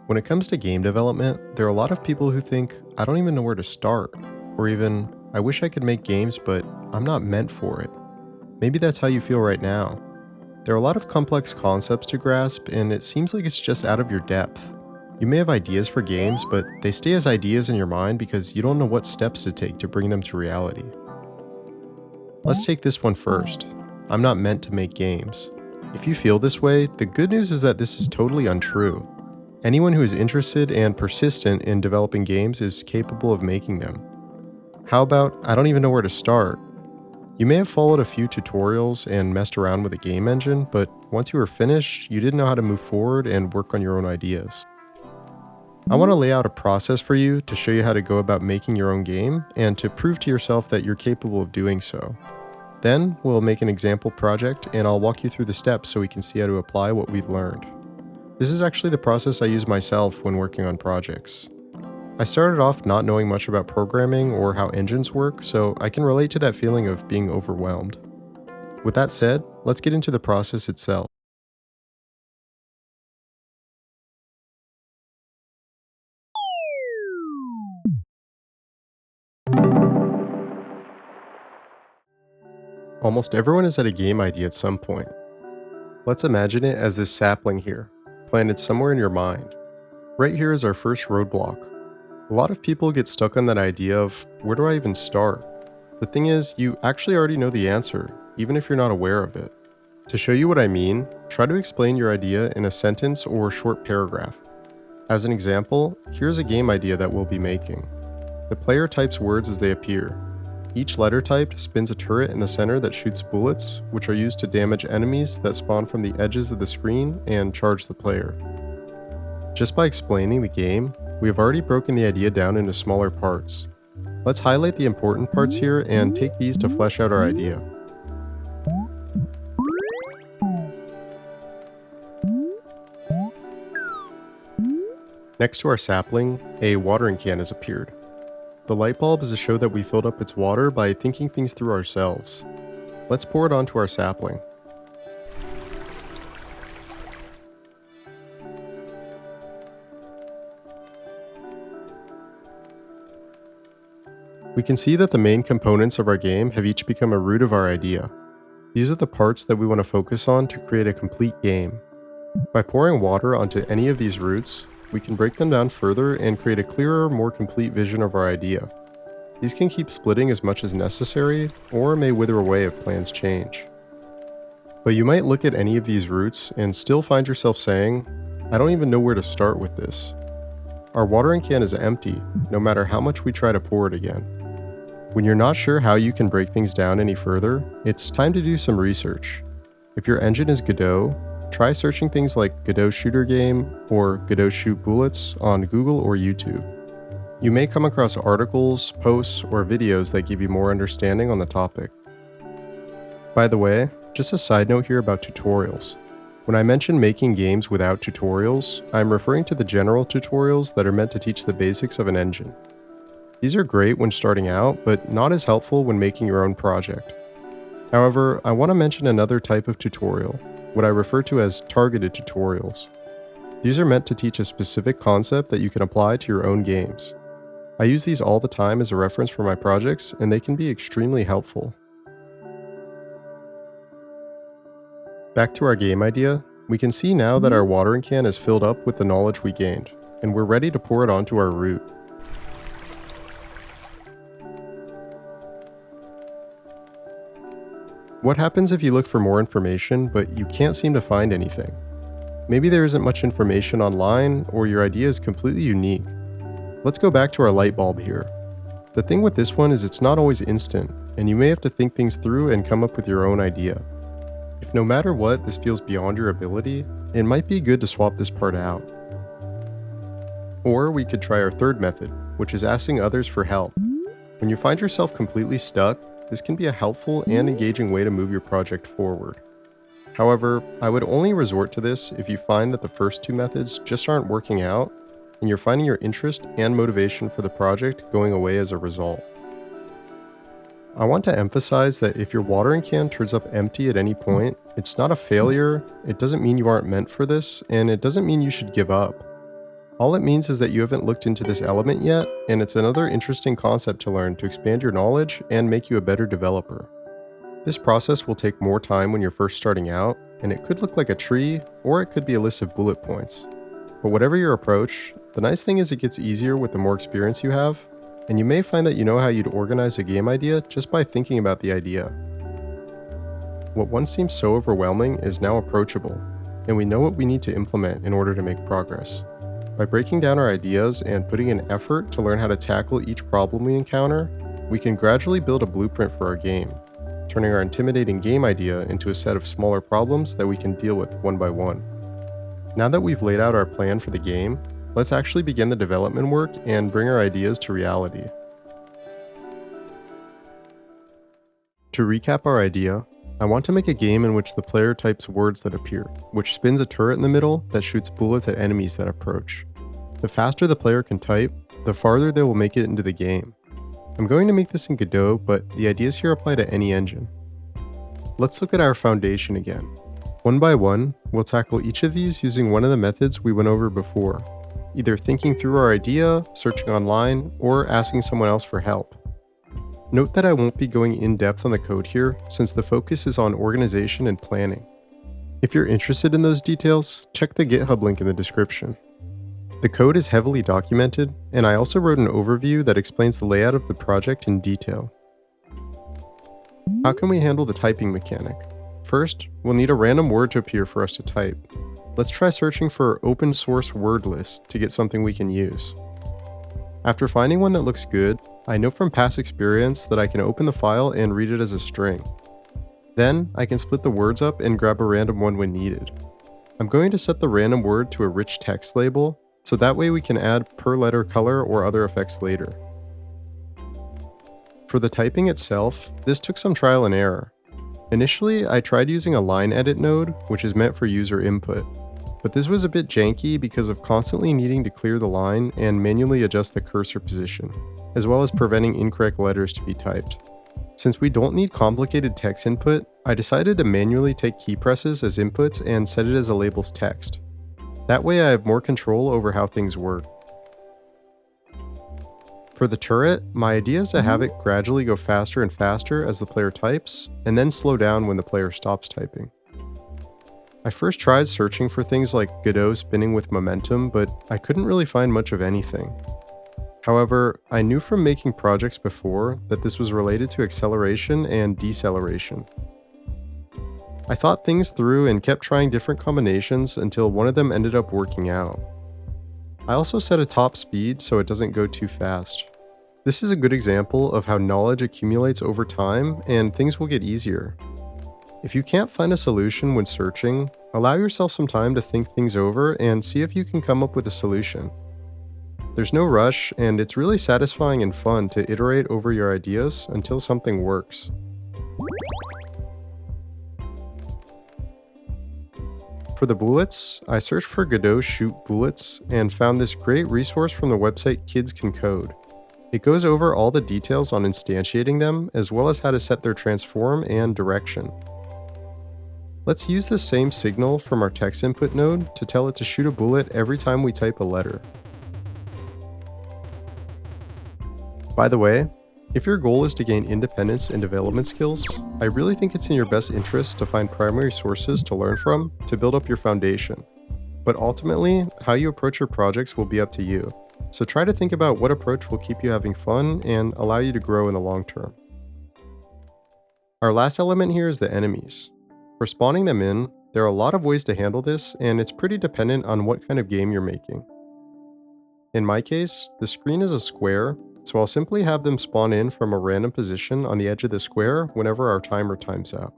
When it comes to game development, there are a lot of people who think, I don't even know where to start, or even, I wish I could make games, but I'm not meant for it. Maybe that's how you feel right now. There are a lot of complex concepts to grasp, and it seems like it's just out of your depth. You may have ideas for games, but they stay as ideas in your mind because you don't know what steps to take to bring them to reality. Let's take this one first. I'm not meant to make games. If you feel this way, the good news is that this is totally untrue. Anyone who is interested and persistent in developing games is capable of making them. How about, I don't even know where to start? You may have followed a few tutorials and messed around with a game engine, but once you were finished, you didn't know how to move forward and work on your own ideas. I want to lay out a process for you to show you how to go about making your own game and to prove to yourself that you're capable of doing so. Then, we'll make an example project and I'll walk you through the steps so we can see how to apply what we've learned. This is actually the process I use myself when working on projects. I started off not knowing much about programming or how engines work, so I can relate to that feeling of being overwhelmed. With that said, let's get into the process itself. Almost everyone has had a game idea at some point. Let's imagine it as this sapling here, planted somewhere in your mind. Right here is our first roadblock. A lot of people get stuck on that idea of, where do I even start? The thing is, you actually already know the answer, even if you're not aware of it. To show you what I mean, try to explain your idea in a sentence or short paragraph. As an example, here's a game idea that we'll be making. The player types words as they appear. Each letter typed spins a turret in the center that shoots bullets, which are used to damage enemies that spawn from the edges of the screen and charge the player. Just by explaining the game, we have already broken the idea down into smaller parts. Let's highlight the important parts here and take these to flesh out our idea. Next to our sapling, a watering can has appeared. The light bulb is a show that we filled up its water by thinking things through ourselves. Let's pour it onto our sapling. We can see that the main components of our game have each become a root of our idea. These are the parts that we want to focus on to create a complete game. By pouring water onto any of these roots, we can break them down further and create a clearer, more complete vision of our idea. These can keep splitting as much as necessary, or may wither away if plans change. But you might look at any of these roots and still find yourself saying, I don't even know where to start with this. Our watering can is empty, no matter how much we try to pour it again. When you're not sure how you can break things down any further, it's time to do some research. If your engine is Godot, try searching things like Godot Shooter Game or Godot Shoot Bullets on Google or YouTube. You may come across articles, posts, or videos that give you more understanding on the topic. By the way, just a side note here about tutorials. When I mention making games without tutorials, I'm referring to the general tutorials that are meant to teach the basics of an engine. These are great when starting out, but not as helpful when making your own project. However, I want to mention another type of tutorial, what I refer to as targeted tutorials. These are meant to teach a specific concept that you can apply to your own games. I use these all the time as a reference for my projects, and they can be extremely helpful. Back to our game idea, we can see now that our watering can is filled up with the knowledge we gained, and we're ready to pour it onto our root. What happens if you look for more information, but you can't seem to find anything? Maybe there isn't much information online, or your idea is completely unique. Let's go back to our light bulb here. The thing with this one is it's not always instant, and you may have to think things through and come up with your own idea. If no matter what this feels beyond your ability, it might be good to swap this part out. Or we could try our third method, which is asking others for help. When you find yourself completely stuck, this can be a helpful and engaging way to move your project forward. However, I would only resort to this if you find that the first two methods just aren't working out, and you're finding your interest and motivation for the project going away as a result. I want to emphasize that if your watering can turns up empty at any point, it's not a failure, it doesn't mean you aren't meant for this, and it doesn't mean you should give up. All it means is that you haven't looked into this element yet, and it's another interesting concept to learn to expand your knowledge and make you a better developer. This process will take more time when you're first starting out, and it could look like a tree, or it could be a list of bullet points. But whatever your approach, the nice thing is it gets easier with the more experience you have, and you may find that you know how you'd organize a game idea just by thinking about the idea. What once seemed so overwhelming is now approachable, and we know what we need to implement in order to make progress. By breaking down our ideas and putting in effort to learn how to tackle each problem we encounter, we can gradually build a blueprint for our game, turning our intimidating game idea into a set of smaller problems that we can deal with one by one. Now that we've laid out our plan for the game, let's actually begin the development work and bring our ideas to reality. To recap our idea, I want to make a game in which the player types words that appear, which spins a turret in the middle that shoots bullets at enemies that approach. The faster the player can type, the farther they will make it into the game. I'm going to make this in Godot, but the ideas here apply to any engine. Let's look at our foundation again. One by one, we'll tackle each of these using one of the methods we went over before, either thinking through our idea, searching online, or asking someone else for help. Note that I won't be going in depth on the code here, since the focus is on organization and planning. If you're interested in those details, check the GitHub link in the description. The code is heavily documented, and I also wrote an overview that explains the layout of the project in detail. How can we handle the typing mechanic? First, we'll need a random word to appear for us to type. Let's try searching for open source word list to get something we can use. After finding one that looks good, I know from past experience that I can open the file and read it as a string. Then, I can split the words up and grab a random one when needed. I'm going to set the random word to a rich text label, so that way we can add per letter color or other effects later. For the typing itself, this took some trial and error. Initially, I tried using a line edit node, which is meant for user input, but this was a bit janky because of constantly needing to clear the line and manually adjust the cursor position, as well as preventing incorrect letters to be typed. Since we don't need complicated text input, I decided to manually take key presses as inputs and set it as a label's text. That way I have more control over how things work. For the turret, my idea is to have it gradually go faster and faster as the player types, and then slow down when the player stops typing. I first tried searching for things like Godot spinning with momentum, but I couldn't really find much of anything. However, I knew from making projects before that this was related to acceleration and deceleration. I thought things through and kept trying different combinations until one of them ended up working out. I also set a top speed so it doesn't go too fast. This is a good example of how knowledge accumulates over time and things will get easier. If you can't find a solution when searching, allow yourself some time to think things over and see if you can come up with a solution. There's no rush, and it's really satisfying and fun to iterate over your ideas until something works. For the bullets, I searched for Godot shoot bullets and found this great resource from the website Kids Can Code. It goes over all the details on instantiating them, as well as how to set their transform and direction. Let's use the same signal from our text input node to tell it to shoot a bullet every time we type a letter. By the way, if your goal is to gain independence and development skills, I really think it's in your best interest to find primary sources to learn from to build up your foundation. But ultimately, how you approach your projects will be up to you. So try to think about what approach will keep you having fun and allow you to grow in the long term. Our last element here is the enemies. For spawning them in, there are a lot of ways to handle this, and it's pretty dependent on what kind of game you're making. In my case, the screen is a square, so I'll simply have them spawn in from a random position on the edge of the square whenever our timer times out.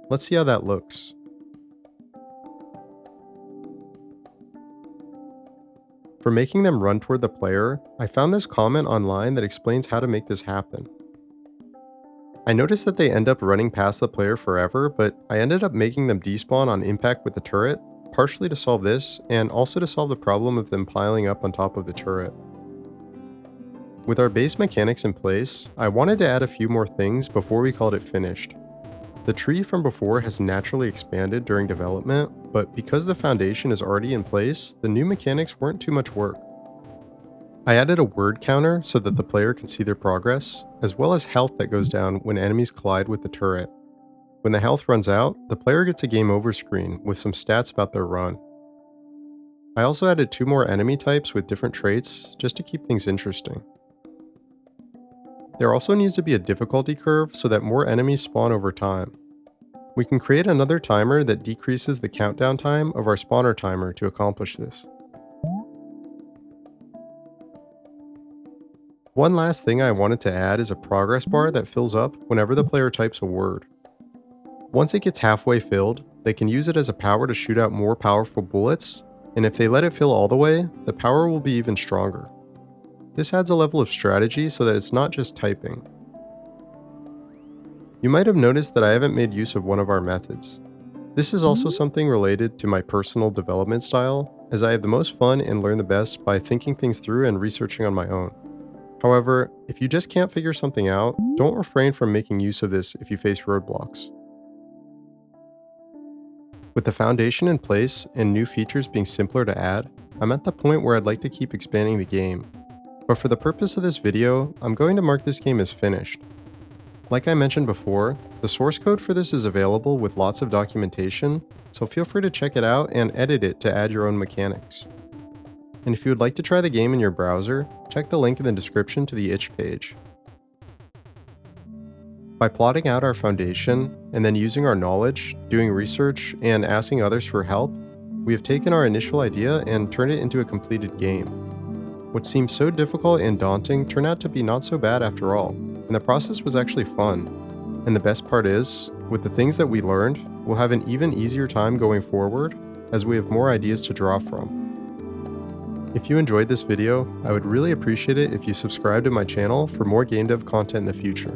Let's see how that looks. For making them run toward the player, I found this comment online that explains how to make this happen. I noticed that they end up running past the player forever, but I ended up making them despawn on impact with the turret, partially to solve this, and also to solve the problem of them piling up on top of the turret. With our base mechanics in place, I wanted to add a few more things before we called it finished. The tree from before has naturally expanded during development, but because the foundation is already in place, the new mechanics weren't too much work. I added a word counter so that the player can see their progress, as well as health that goes down when enemies collide with the turret. When the health runs out, the player gets a game over screen with some stats about their run. I also added 2 more enemy types with different traits, just to keep things interesting. There also needs to be a difficulty curve so that more enemies spawn over time. We can create another timer that decreases the countdown time of our spawner timer to accomplish this. One last thing I wanted to add is a progress bar that fills up whenever the player types a word. Once it gets halfway filled, they can use it as a power to shoot out more powerful bullets, and if they let it fill all the way, the power will be even stronger. This adds a level of strategy so that it's not just typing. You might have noticed that I haven't made use of one of our methods. This is also something related to my personal development style, as I have the most fun and learn the best by thinking things through and researching on my own. However, if you just can't figure something out, don't refrain from making use of this if you face roadblocks. With the foundation in place and new features being simpler to add, I'm at the point where I'd like to keep expanding the game. But for the purpose of this video, I'm going to mark this game as finished. Like I mentioned before, the source code for this is available with lots of documentation, so feel free to check it out and edit it to add your own mechanics. And if you would like to try the game in your browser, check the link in the description to the itch page. By plotting out our foundation, and then using our knowledge, doing research, and asking others for help, we have taken our initial idea and turned it into a completed game. What seemed so difficult and daunting turned out to be not so bad after all, and the process was actually fun. And the best part is, with the things that we learned, we'll have an even easier time going forward, as we have more ideas to draw from. If you enjoyed this video, I would really appreciate it if you subscribe to my channel for more game dev content in the future.